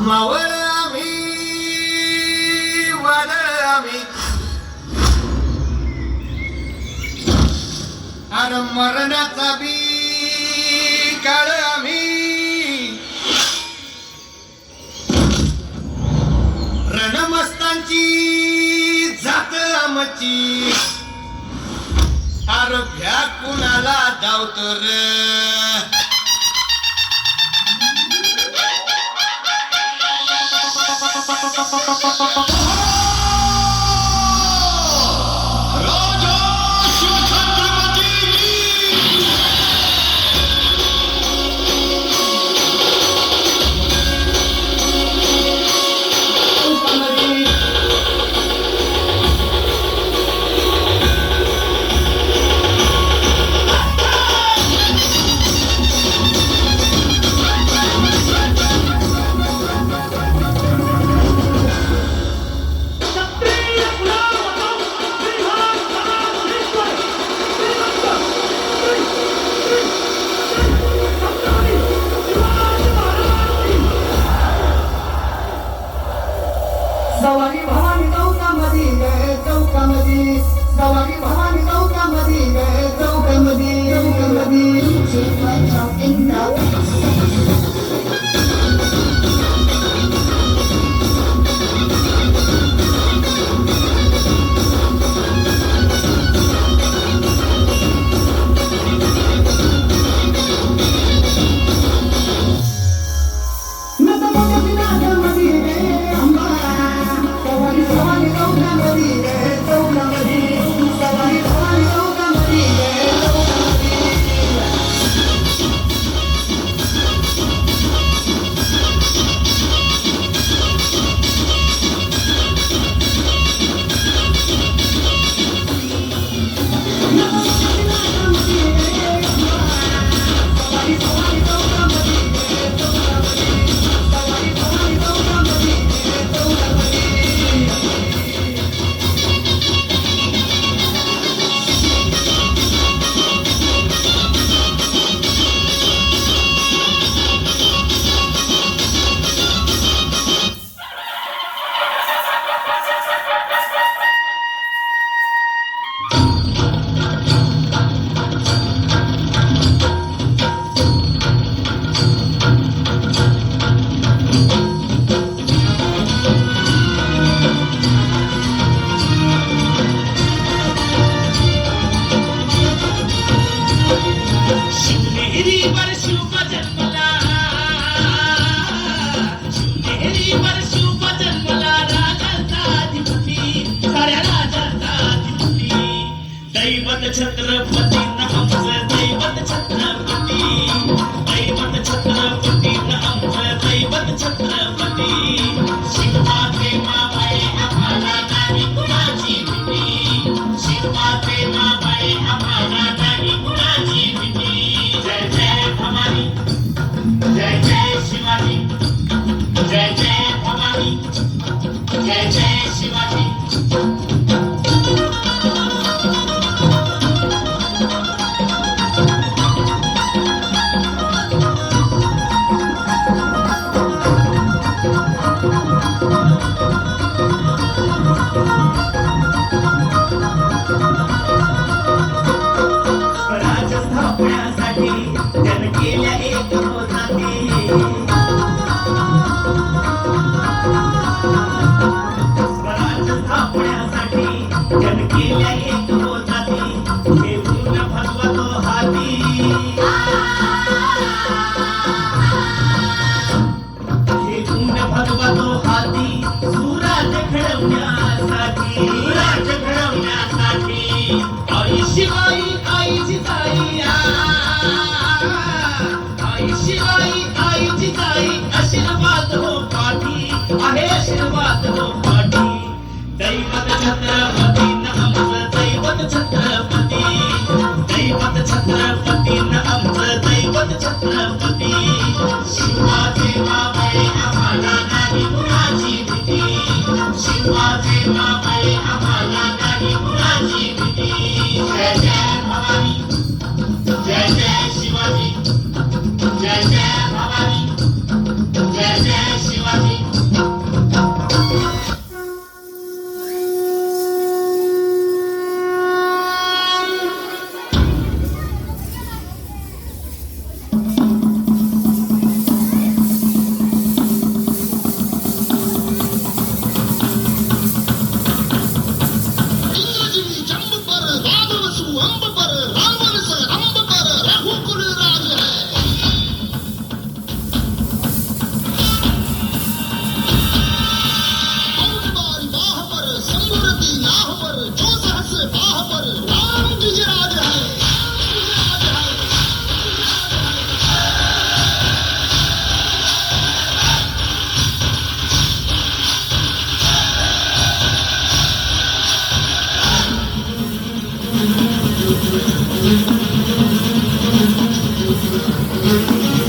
मावळ आम्ही वादळ आम्ही अरे मरणाचा बी काळ आम्ही रणमस्तांची जात आमची अरे भ्या कुणाला धावतो रे सवारी भवानी चौकामध्ये गे चौकामध्ये सवारी भवानी चौकामध्ये गे चौकामध्ये छत्रपती आमचं दैवत छत्रपती दैवत छत्रपती आमचं दैवत छत्रपती शिवमाते माबाई आम्हाला नाही कुणाची भीती शिवमाते माबाई आम्हाला नाही कुणाची भीती जय जय भवानी जय जय शिवाजी जय जय भवानी जय जय शिवाजी जन केल्या एक होताती स्वराज स्थापण्यासाठी जन केल्या एक होताती घेऊन भगवतो हाती घेऊन भगवतो हाती सुराज घडवण्यासाठी आई शिवाई आई जिजाई शिवाई आईची ताई आशीर्वाद हो पाठी आहे आशीर्वाद हो पाठी दैवत छत्रपती आमचं दैवत छत्रपती दैवत छत्रपती आमचं दैवत छत्रपती शिवाजी माबाई आम्हाला नाही कुणाची भीती शिवाजी माबाई आम्हाला नाही कुणाची भीती जय जय भवानी जय जय शिवाजी जय जय भवानी जय जय शिवाजी ग